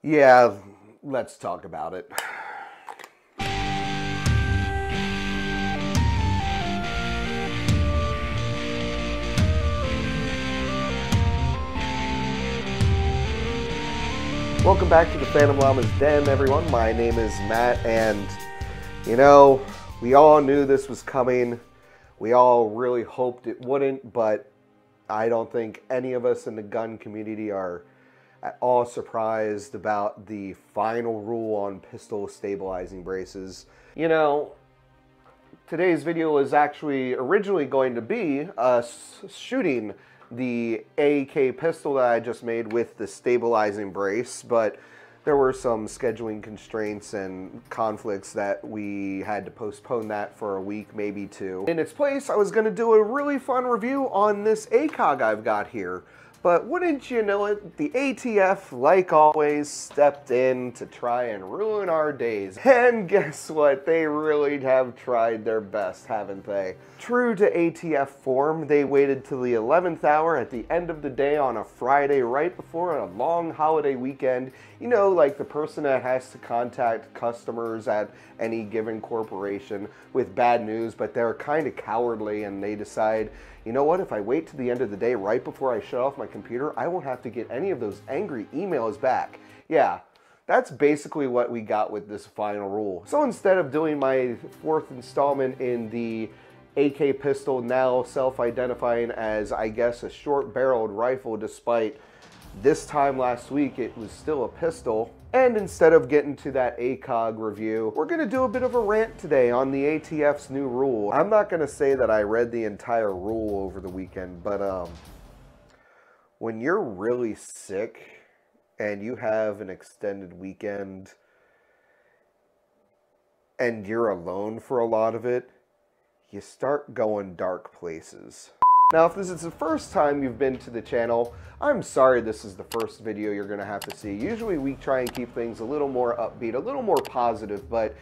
Yeah, let's talk about it. Welcome back to the Phantom Llama's Den, everyone. My name is Matt, and we all knew this was coming. We all really hoped it wouldn't, but I don't think any of us in the gun community are at all surprised about the final rule on pistol stabilizing braces. Today's video was actually originally going to be us shooting the AK pistol that I just made with the stabilizing brace, but there were some scheduling constraints and conflicts that we had to postpone that for a week, maybe two. In its place, I was going to do a really fun review on this ACOG I've got here. But wouldn't you know it, the ATF, like always, stepped in to try and ruin our days. And guess what? They really have tried their best, haven't they? True to ATF form, they waited till the 11th hour at the end of the day on a Friday right before a long holiday weekend. You know, like the person that has to contact customers at any given corporation with bad news, but they're kind of cowardly and they decide, you know what, if I wait to the end of the day right before I shut off my computer, I won't have to get any of those angry emails back. Yeah, that's basically what we got with this final rule. So instead of doing my fourth installment in the AK pistol, now self-identifying as, I guess, a short-barreled rifle, despite this time last week it was still a pistol. And instead of getting to that ACOG review, we're going to do a bit of a rant today on the ATF's new rule. I'm not going to say that I read the entire rule over the weekend, but when you're really sick and you have an extended weekend and you're alone for a lot of it, you start going dark places. Now, if this is the first time you've been to the channel, I'm sorry this is the first video you're going to have to see. Usually we try and keep things a little more upbeat, a little more positive, but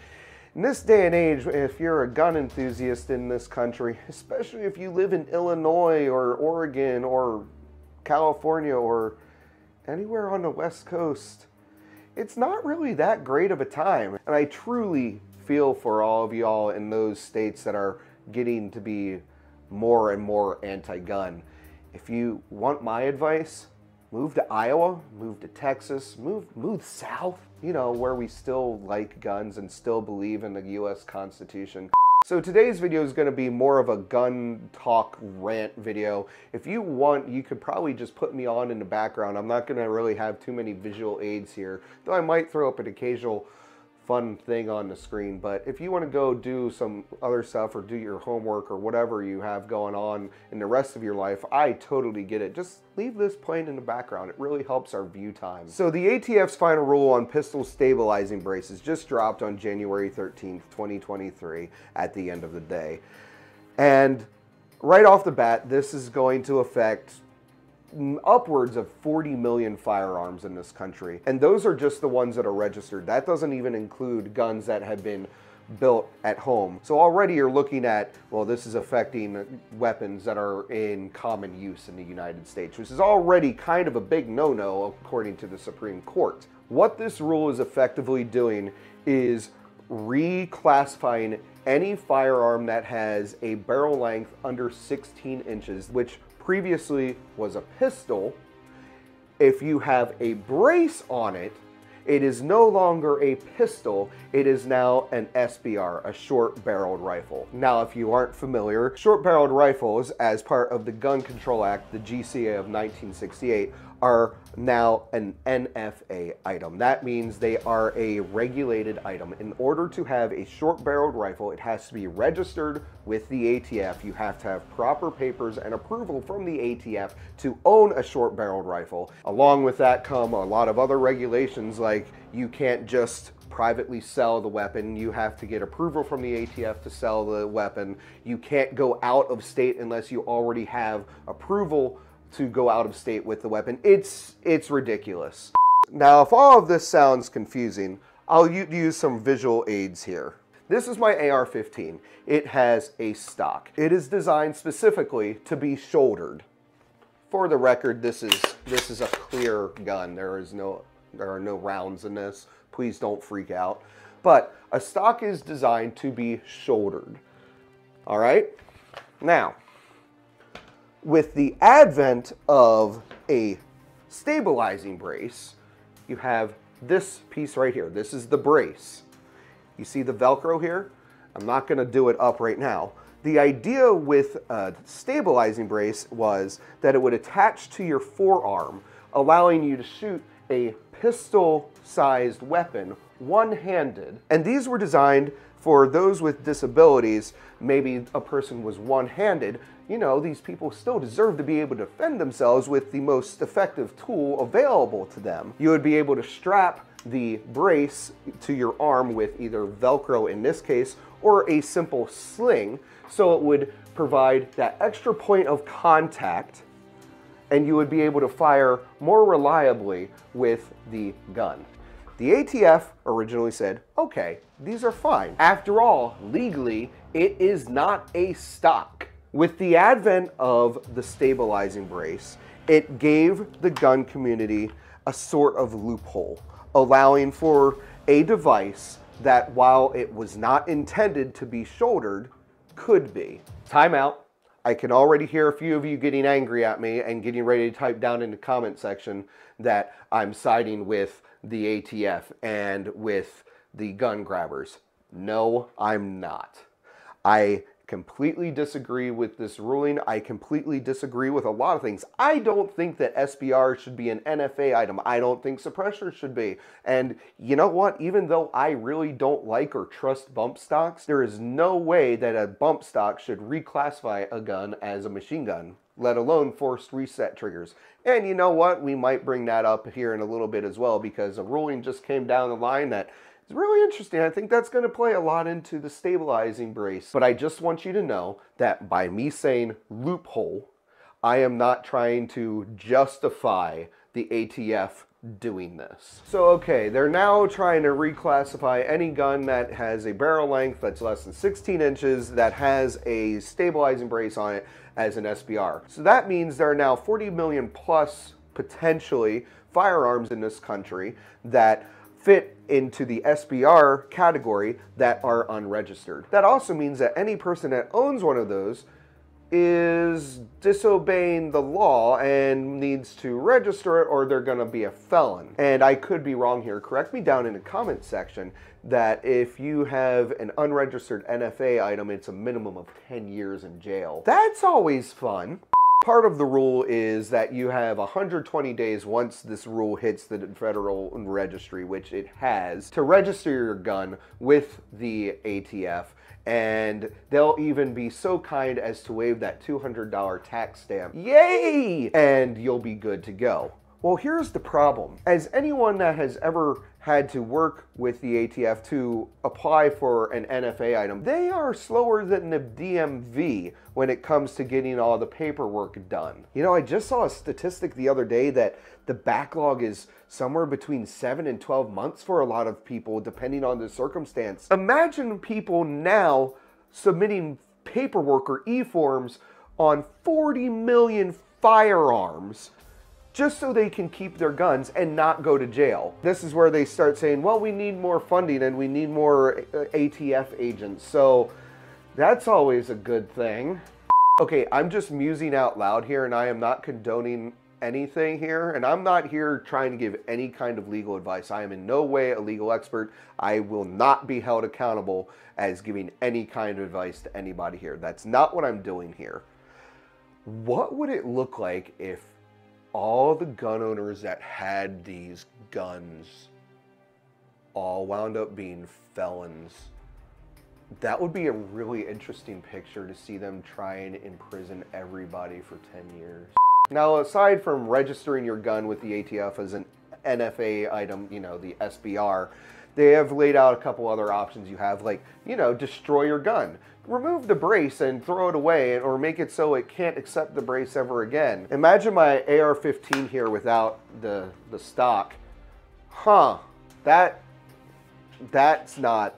in this day and age, if you're a gun enthusiast in this country, especially if you live in Illinois or Oregon or California or anywhere on the West Coast, it's not really that great of a time. And I truly feel for all of y'all in those states that are getting to be more and more anti-gun. If you want my advice, move to Iowa, move to Texas, move south, where we still like guns and still believe in the US Constitution. So today's video is going to be more of a gun talk rant video. If you want, you could probably just put me on in the background. I'm not going to really have too many visual aids here, though I might throw up an occasional fun thing on the screen. But if you want to go do some other stuff or do your homework or whatever you have going on in the rest of your life, I totally get it. Just leave this playing in the background. It really helps our view time. So the ATF's final rule on pistol stabilizing braces just dropped on January 13th, 2023 at the end of the day. And right off the bat, this is going to affect upwards of 40 million firearms in this country. And those are just the ones that are registered. That doesn't even include guns that have been built at home. So already you're looking at, well, this is affecting weapons that are in common use in the United States, which is already kind of a big no-no according to the Supreme Court. What this rule is effectively doing is reclassifying any firearm that has a barrel length under 16 inches, which previously was a pistol. If you have a brace on it, it is no longer a pistol, it is now an SBR, a short-barreled rifle. Now, if you aren't familiar, short-barreled rifles, as part of the Gun Control Act, the GCA of 1968, are now an NFA item. That means they are a regulated item. In order to have a short-barreled rifle, it has to be registered with the ATF. You have to have proper papers and approval from the ATF to own a short-barreled rifle. Along with that come a lot of other regulations, like you can't just privately sell the weapon. You have to get approval from the ATF to sell the weapon. You can't go out of state unless you already have approval to go out of state with the weapon. It's ridiculous. Now, if all of this sounds confusing, I'll use some visual aids here. This is my AR-15. It has a stock. It is designed specifically to be shouldered. For the record, this is a clear gun. There is no There are no rounds in this. Please don't freak out. But a stock is designed to be shouldered. All right? Now, with the advent of a stabilizing brace, you have this piece right here. This is the brace. You see the Velcro here? I'm not going to do it up right now. The idea with a stabilizing brace was that it would attach to your forearm, allowing you to shoot a pistol-sized weapon one-handed. And these were designed for those with disabilities. Maybe a person was one-handed. You know, these people still deserve to be able to defend themselves with the most effective tool available to them. You would be able to strap the brace to your arm with either Velcro in this case, or a simple sling, so it would provide that extra point of contact, and you would be able to fire more reliably with the gun. The ATF originally said, okay, these are fine. After all, legally, it is not a stock. With the advent of the stabilizing brace, it gave the gun community a sort of loophole, allowing for a device that, while it was not intended to be shouldered, could be. Time out. I can already hear a few of you getting angry at me and getting ready to type down in the comment section that I'm siding with the ATF and with the gun grabbers. No, I'm not. I completely disagree with this ruling. I completely disagree with a lot of things. I don't think that SBR should be an NFA item. I don't think suppressor should be. And you know what? Even though I really don't like or trust bump stocks, there is no way that a bump stock should reclassify a gun as a machine gun, let alone forced reset triggers. And you know what? We might bring that up here in a little bit as well, because a ruling just came down the line that it's really interesting. I think that's going to play a lot into the stabilizing brace. But I just want you to know that by me saying loophole, I am not trying to justify the ATF doing this. So okay, they're now trying to reclassify any gun that has a barrel length that's less than 16 inches that has a stabilizing brace on it as an SBR. So that means there are now 40 million plus potentially firearms in this country that fit into the SBR category that are unregistered. That also means that any person that owns one of those is disobeying the law and needs to register it, or they're gonna be a felon. And I could be wrong here. Correct me down in the comment section that if you have an unregistered NFA item, it's a minimum of 10 years in jail. That's always fun. Part of the rule is that you have 120 days once this rule hits the federal registry, which it has, to register your gun with the ATF, and they'll even be so kind as to waive that $200 tax stamp. Yay! And you'll be good to go. Well, here's the problem. As anyone that has ever had to work with the ATF to apply for an NFA item, they are slower than the DMV when it comes to getting all the paperwork done. You know, I just saw a statistic the other day that the backlog is somewhere between 7 and 12 months for a lot of people, depending on the circumstance. Imagine people now submitting paperwork or e-forms on 40 million firearms just so they can keep their guns and not go to jail. This is where they start saying, well, we need more funding and we need more ATF agents. So that's always a good thing. Okay, I'm just musing out loud here, and I am not condoning anything here, and I'm not here trying to give any kind of legal advice. I am in no way a legal expert. I will not be held accountable as giving any kind of advice to anybody here. That's not what I'm doing here. What would it look like if all the gun owners that had these guns all wound up being felons? That would be a really interesting picture to see them try and imprison everybody for 10 years. Now, aside from registering your gun with the ATF as an NFA item, you know, the SBR, they have laid out a couple other options you have, like, you know, destroy your gun. Remove the brace and throw it away, or make it so it can't accept the brace ever again. Imagine my AR-15 here without the stock. Huh, that's not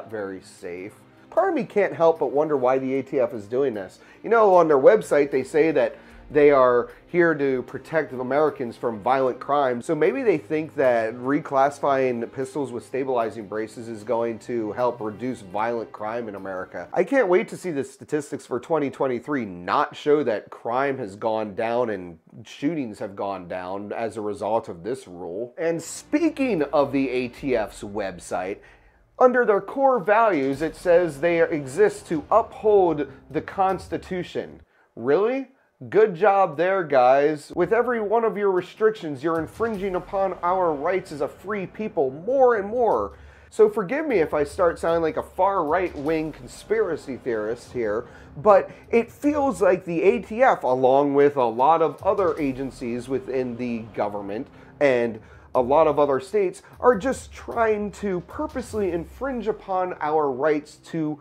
very safe. Part of me can't help but wonder why the ATF is doing this. You know, on their website they say that They are here to protect Americans from violent crime. So maybe they think that reclassifying pistols with stabilizing braces is going to help reduce violent crime in America. I can't wait to see the statistics for 2023 not show that crime has gone down and shootings have gone down as a result of this rule. And speaking of the ATF's website, under their core values, it says they exist to uphold the Constitution. Really? Good job there, guys. With every one of your restrictions, you're infringing upon our rights as a free people more and more. So forgive me if I start sounding like a far right-wing conspiracy theorist here, but it feels like the ATF, along with a lot of other agencies within the government and a lot of other states, are just trying to purposely infringe upon our rights to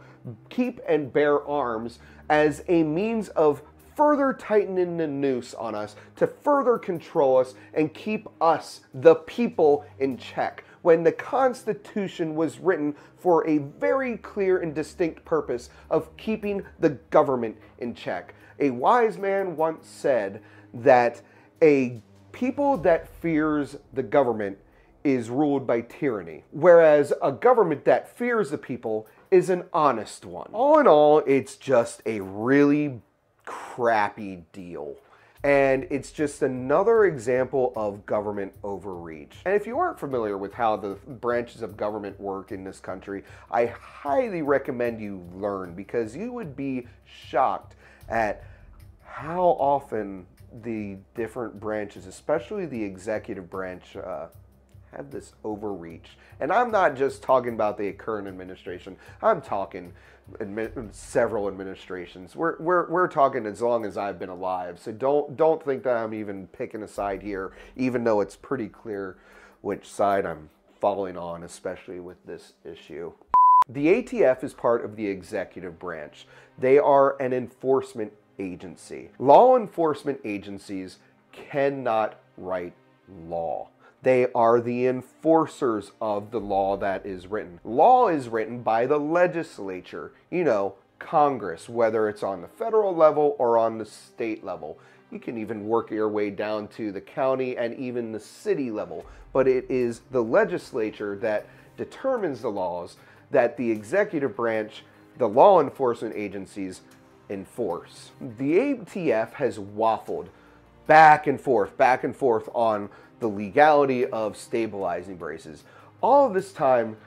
keep and bear arms as a means of further tightening the noose on us, to further control us and keep us, the people, in check, when the Constitution was written for a very clear and distinct purpose of keeping the government in check. A wise man once said that a people that fears the government is ruled by tyranny, whereas a government that fears the people is an honest one. All in all, it's just a really crappy deal. And it's just another example of government overreach. And if you aren't familiar with how the branches of government work in this country, I highly recommend you learn, because you would be shocked at how often the different branches, especially the executive branch, have this overreach. And I'm not just talking about the current administration. I'm talking several administrations. We're talking as long as I've been alive. So don't think that I'm even picking a side here, even though it's pretty clear which side I'm following on, especially with this issue. The ATF is part of the executive branch. They are an enforcement agency. Law enforcement agencies cannot write law. They are the enforcers of the law that is written. Law is written by the legislature, you know, Congress, whether it's on the federal level or on the state level. You can even work your way down to the county and even the city level. But it is the legislature that determines the laws that the executive branch, the law enforcement agencies, enforce. The ATF has waffled back and forth on the legality of stabilizing braces. All of this time,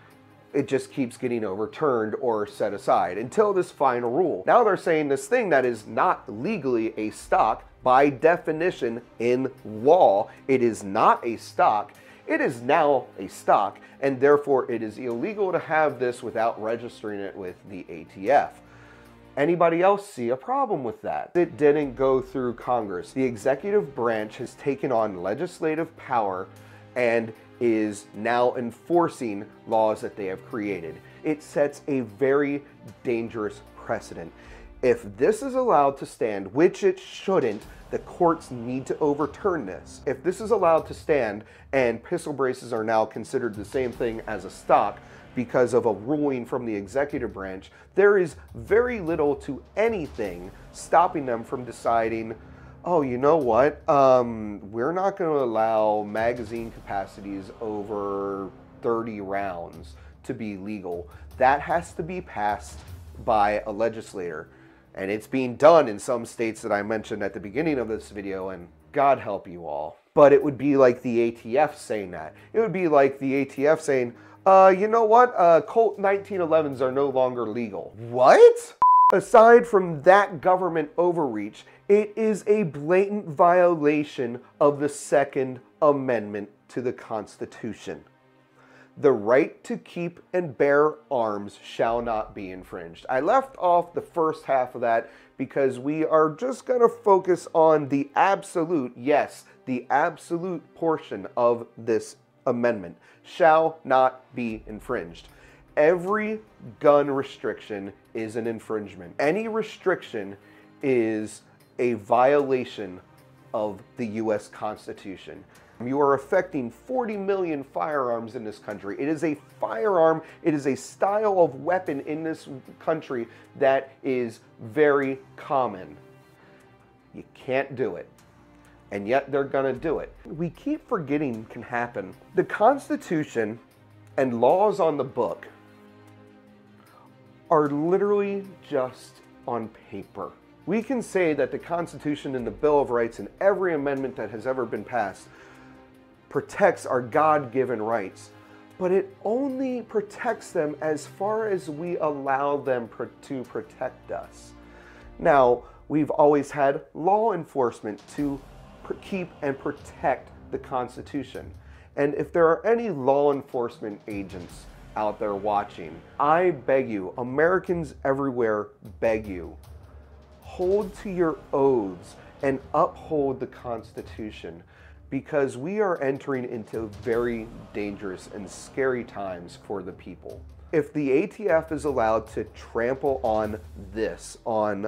it just keeps getting overturned or set aside until this final rule. Now they're saying this thing that is not legally a stock, by definition in law, it is not a stock. It is now a stock, and therefore it is illegal to have this without registering it with the ATF. Anybody else see a problem with that? It didn't go through Congress. The executive branch has taken on legislative power and is now enforcing laws that they have created. It sets a very dangerous precedent. If this is allowed to stand, which it shouldn't, the courts need to overturn this. If this is allowed to stand and pistol braces are now considered the same thing as a stock, because of a ruling from the executive branch, there is very little to anything stopping them from deciding, oh, you know what, we're not going to allow magazine capacities over 30 rounds to be legal. That has to be passed by a legislator. And it's being done in some states that I mentioned at the beginning of this video, and God help you all. But it would be like the ATF saying that. It would be like the ATF saying, you know what? Colt 1911s are no longer legal. What? Aside from that government overreach, it is a blatant violation of the Second Amendment to the Constitution. The right to keep and bear arms shall not be infringed. I left off the first half of that because we are just going to focus on the absolute, yes, the absolute portion of this amendment shall not be infringed. Every gun restriction is an infringement. Any restriction is a violation of the U.S. Constitution. You are affecting 40 million firearms in this country. It is a firearm, it is a style of weapon in this country that is very common. You can't do it. And yet they're gonna do it. We keep forgetting can happen. The Constitution and laws on the book are literally just on paper. We can say that the Constitution and the Bill of Rights and every amendment that has ever been passed protects our God-given rights, but it only protects them as far as we allow them to protect us. Now, we've always had law enforcement to keep and protect the Constitution. And if there are any law enforcement agents out there watching, I beg you, Americans everywhere beg you, hold to your oaths and uphold the Constitution, because we are entering into very dangerous and scary times for the people. If the ATF is allowed to trample on this, on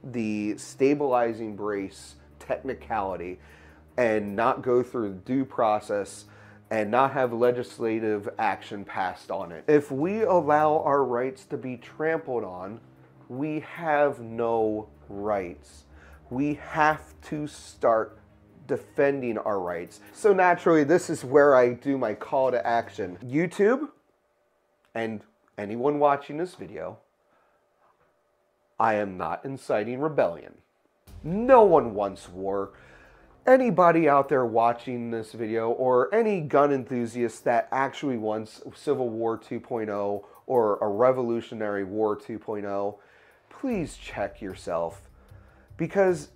the stabilizing brace technicality, and not go through due process and not have legislative action passed on it, if we allow our rights to be trampled on, we have no rights. We have to start defending our rights. So naturally, this is where I do my call to action. YouTube and anyone watching this video, I am not inciting rebellion. No one wants war. Anybody out there watching this video, or any gun enthusiast that actually wants Civil War 2.0 or a Revolutionary War 2.0, please check yourself, because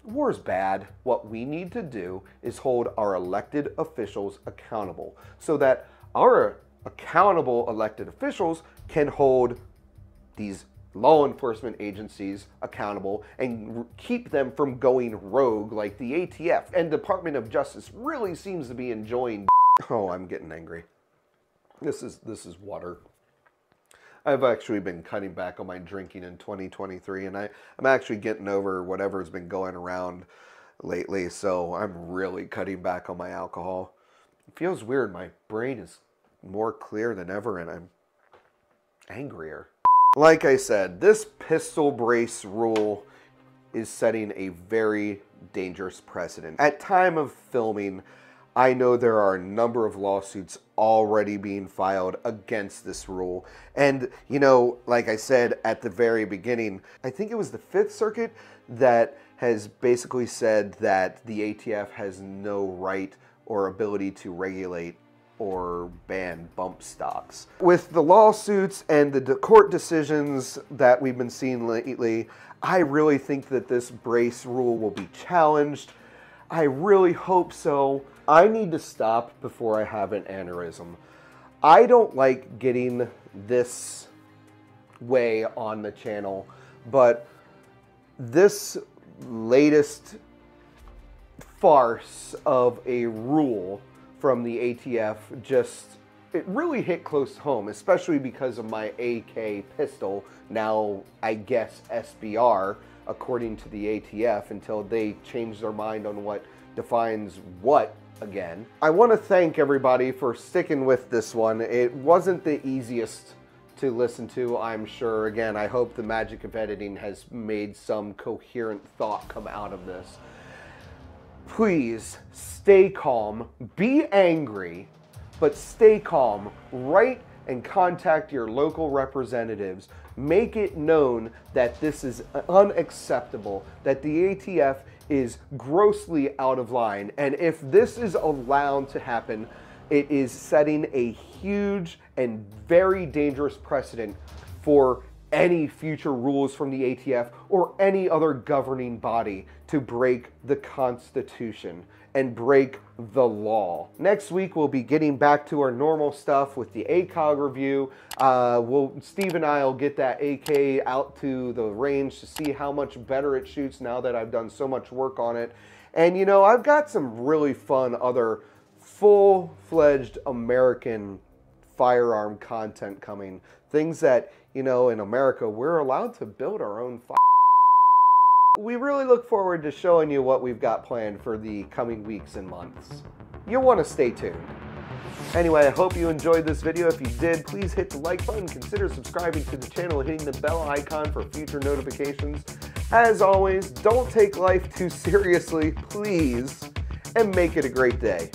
war's bad. What we need to do is hold our elected officials accountable, so that our accountable elected officials can hold these law enforcement agencies accountable and keep them from going rogue like the ATF. And Department of Justice really seems to be enjoying. Oh, I'm getting angry. This is water. I've actually been cutting back on my drinking in 2023, and I'm actually getting over whatever's been going around lately, so I'm really cutting back on my alcohol. It feels weird. My brain is more clear than ever, and I'm angrier. Like I said, this pistol brace rule is setting a very dangerous precedent. At time of filming, I know there are a number of lawsuits already being filed against this rule. And, you know, like I said at the very beginning, I think it was the Fifth Circuit that has basically said that the ATF has no right or ability to regulate or ban bump stocks. With the lawsuits and the court decisions that we've been seeing lately, I really think that this brace rule will be challenged. I really hope so. I need to stop before I have an aneurysm. I don't like getting this way on the channel, but this latest farce of a rule from the ATF it really hit close home, especially because of my AK pistol, now I guess SBR, according to the ATF, until they change their mind on what defines what again. I want to thank everybody for sticking with this one. It wasn't the easiest to listen to, I'm sure. Again, I hope the magic of editing has made some coherent thought come out of this. Please stay calm, be angry, but stay calm. Write and contact your local representatives. Make it known that this is unacceptable, that the ATF is grossly out of line. And if this is allowed to happen, it is setting a huge and very dangerous precedent for any future rules from the ATF or any other governing body to break the Constitution and break the law. Next week, we'll be getting back to our normal stuff with the ACOG review. Steve and I will get that AK out to the range to see how much better it shoots now that I've done so much work on it. And you know, I've got some really fun other full-fledged American firearm content coming. Things that, you know, in America, we're allowed to build our own We really look forward to showing you what we've got planned for the coming weeks and months. You'll want to stay tuned. Anyway, I hope you enjoyed this video. If you did, please hit the like button, consider subscribing to the channel and hitting the bell icon for future notifications. As always, don't take life too seriously, please, and make it a great day.